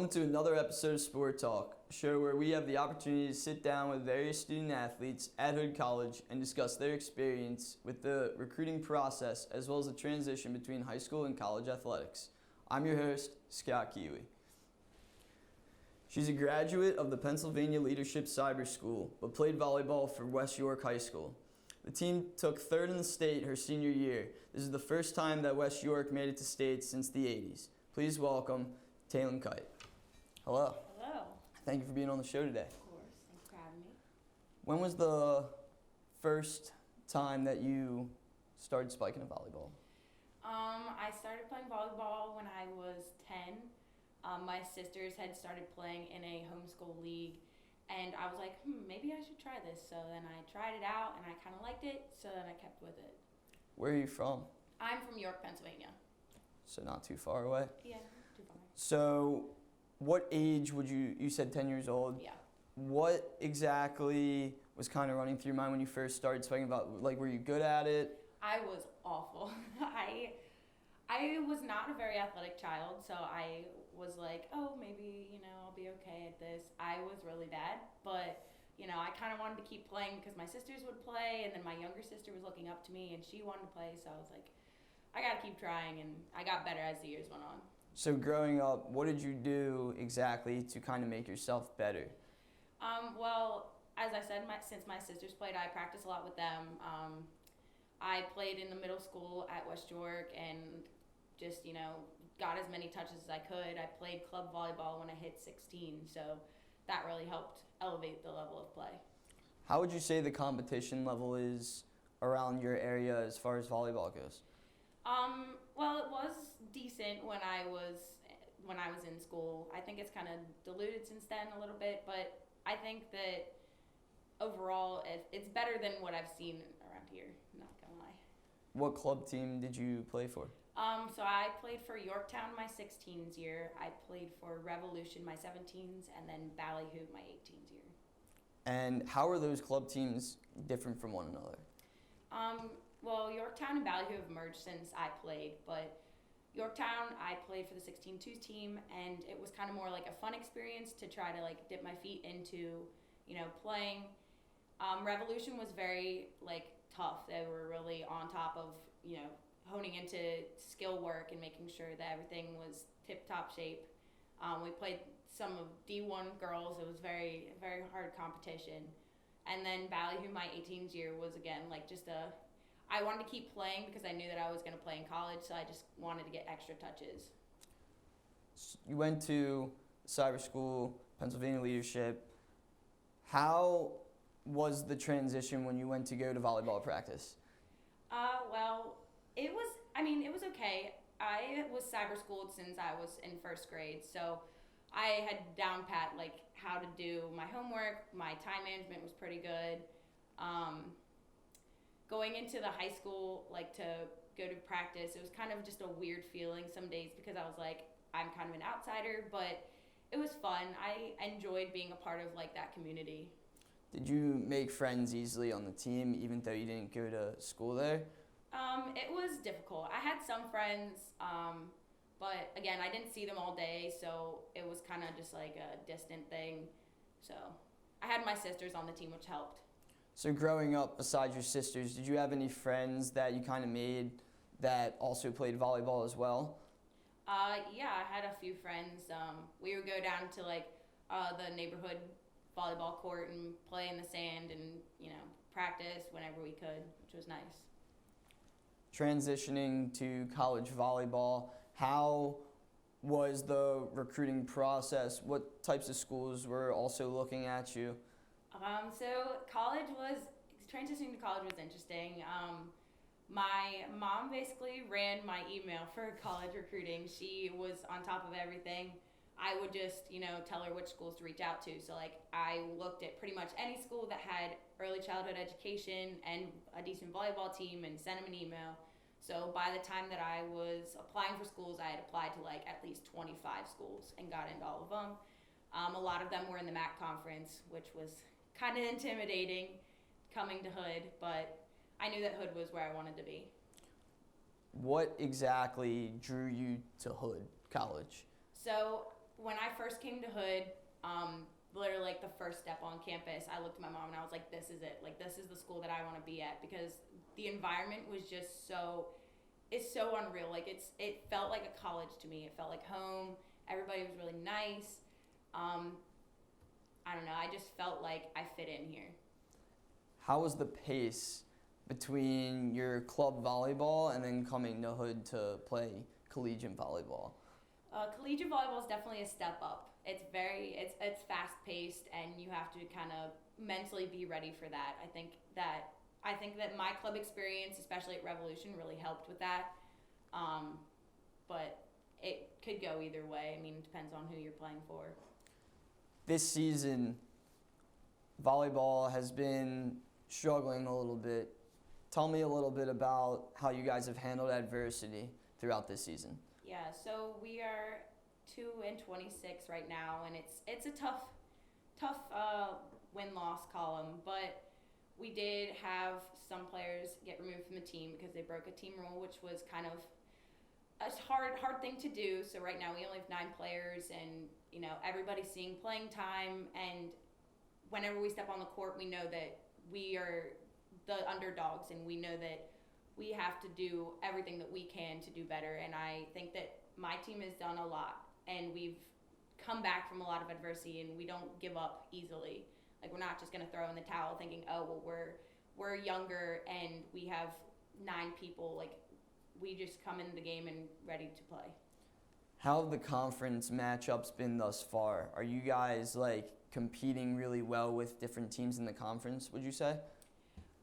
Welcome to another episode of Sport Talk, a show where we have the opportunity to sit down with various student athletes at Hood College and discuss their experience with the recruiting process as well as the transition between high school and college athletics. I'm your host, Scott Kiewe. She's a graduate of the Pennsylvania Leadership Cyber School, but played volleyball for West York High School. The team took third in the state her senior year. This is the first time that West York made it to state since the 80s. Please welcome Taylor Kite. Hello. Hello. Thank you for being on the show today. Of course. Thanks for having me. When was the first time that you started spiking a volleyball? I started playing volleyball when I was 10. My sisters had started playing in a homeschool league, and I was like, maybe I should try this. So then I tried it out, and I kind of liked it, so then I kept with it. Where are you from? I'm from York, Pennsylvania. So not too far away. Yeah, too far. So what age would you said 10 years old? Yeah. What exactly was kind of running through your mind when you first started spiking about, like, were you good at it? I was awful. I was not a very athletic child, so I was like, oh, maybe, I'll be okay at this. I was really bad, but, I kind of wanted to keep playing because my sisters would play, and then my younger sister was looking up to me, and she wanted to play, so I was like, I got to keep trying, and I got better as the years went on. So growing up, what did you do exactly to kind of make yourself better? Well, as I said, since my sisters played, I practiced a lot with them. I played in the middle school at West York and just, got as many touches as I could. I played club volleyball when I hit 16, so that really helped elevate the level of play. How would you say the competition level is around your area as far as volleyball goes? Well, it was decent when I was in school. I think it's kind of diluted since then a little bit, but I think that overall it's better than what I've seen around here, not gonna lie. What club team did you play for? So I played for Yorktown my 16s year. I played for Revolution my 17s, and then Ballyhoo my 18s year. And how are those club teams different from one another? Well, Yorktown and Ballyhoo have merged since I played, but Yorktown, I played for the 16-2 team, and it was kind of more like a fun experience to try to dip my feet into, playing. Revolution was very tough. They were really on top of, honing into skill work and making sure that everything was tip-top shape. We played some of D1 girls. It was very, very hard competition. And then Ballyhoo, my 18s year, was again I wanted to keep playing because I knew that I was going to play in college, so I just wanted to get extra touches. You went to cyber school, Pennsylvania Leadership. How was the transition when you went to go to volleyball practice? Well, it was okay. I was cyber schooled since I was in first grade, so I had down pat how to do my homework. My time management was pretty good. Going into the high school, to go to practice, it was kind of just a weird feeling some days because I was I'm kind of an outsider, but it was fun. I enjoyed being a part of that community. Did you make friends easily on the team even though you didn't go to school there? It was difficult. I had some friends, but again, I didn't see them all day, so it was kind of just a distant thing. So I had my sisters on the team, which helped. So growing up, besides your sisters, did you have any friends that you kind of made that also played volleyball as well? Yeah, I had a few friends. We would go down to the neighborhood volleyball court and play in the sand and, practice whenever we could, which was nice. Transitioning to college volleyball, how was the recruiting process? What types of schools were also looking at you? So transitioning to college was interesting. My mom basically ran my email for college recruiting. She was on top of everything. I would just, tell her which schools to reach out to. So I looked at pretty much any school that had early childhood education and a decent volleyball team and sent them an email. So by the time that I was applying for schools, I had applied to at least 25 schools and got into all of them. A lot of them were in the MAC conference, which was kind of intimidating coming to Hood, but I knew that Hood was where I wanted to be. What exactly drew you to Hood College? So when I first came to Hood, literally like the first step on campus, I looked at my mom and I was like, this is it. Like, this is the school that I want to be at, because the environment was just it's so unreal. Like, it felt like a college to me. It felt like home. Everybody was really nice. I don't know. I just felt like I fit in here. How was the pace between your club volleyball and then coming to Hood to play collegiate volleyball? Collegiate volleyball is definitely a step up. It's fast paced, and you have to kind of mentally be ready for that. I think that my club experience, especially at Revolution, really helped with that. But it could go either way. I mean, it depends on who you're playing for. This season, volleyball has been struggling a little bit. Tell me a little bit about how you guys have handled adversity throughout this season. Yeah, so we are 2-26 right now, and it's a tough win-loss column, but we did have some players get removed from the team because they broke a team rule, which was kind of a hard thing to do. So right now we only have 9 players, and everybody's seeing playing time, and whenever we step on the court, we know that we are the underdogs, and we know that we have to do everything that we can to do better. And I think that my team has done a lot, and we've come back from a lot of adversity, and we don't give up easily. Like, we're not just going to throw in the towel thinking, oh, well, we're younger and we have 9 people. Like, we just come into the game and ready to play. How have the conference matchups been thus far? Are you guys competing really well with different teams in the conference, would you say?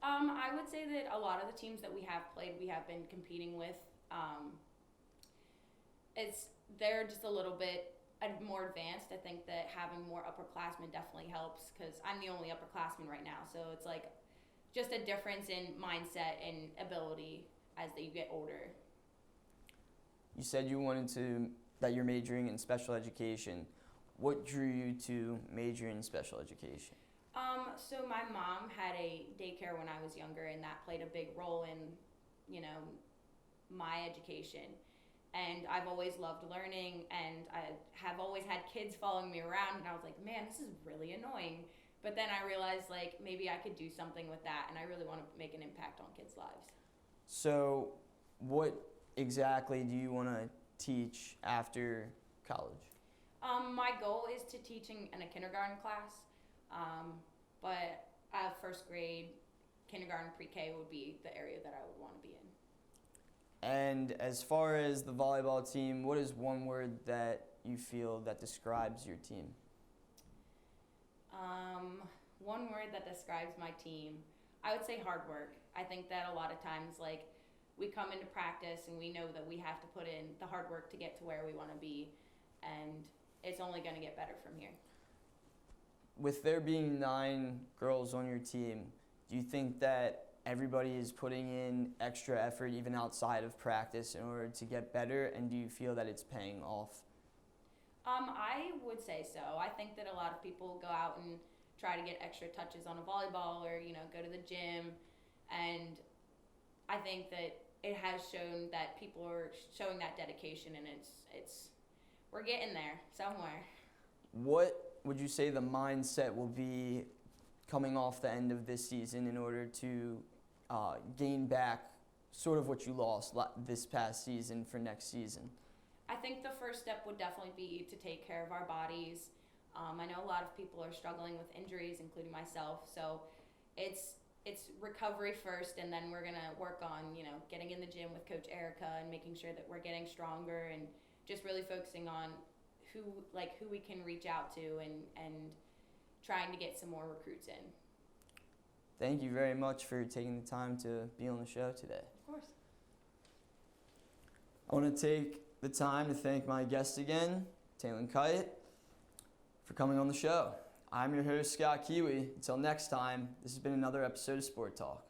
I would say that a lot of the teams that we have played, we have been competing with. They're just a little bit more advanced. I think that having more upperclassmen definitely helps, because I'm the only upperclassman right now. So it's like just a difference in mindset and ability as you get older. You said that you're majoring in special education. What drew you to major in special education? So my mom had a daycare when I was younger, and that played a big role in, my education. And I've always loved learning, and I have always had kids following me around, and I was like, man, this is really annoying. But then I realized, maybe I could do something with that, and I really want to make an impact on kids' lives. So what exactly do you want to teach after college? My goal is to teaching in a kindergarten class, but first grade, kindergarten, pre-K would be the area that I would want to be in. And as far as the volleyball team, what is one word that you feel that describes your team? One word that describes my team, I would say hard work. I think that a lot of times, we come into practice and we know that we have to put in the hard work to get to where we want to be, and it's only going to get better from here. With there being 9 girls on your team, do you think that everybody is putting in extra effort even outside of practice in order to get better, and do you feel that it's paying off? I would say so. I think that a lot of people go out and try to get extra touches on a volleyball, or go to the gym, and I think that it has shown that people are showing that dedication, and it's we're getting there somewhere. What would you say the mindset will be coming off the end of this season in order to gain back sort of what you lost this past season for next season? I think the first step would definitely be to take care of our bodies. I know a lot of people are struggling with injuries, including myself, so it's recovery first, and then we're gonna work on getting in the gym with Coach Erica and making sure that we're getting stronger, and just really focusing on who we can reach out to, and trying to get some more recruits in. Thank you very much for taking the time to be on the show today. Of course. I want to take the time to thank my guest again, Taylor Kiewe, for coming on the show. I'm your host, Scott Kiewe. Until next time, this has been another episode of Sport Talk.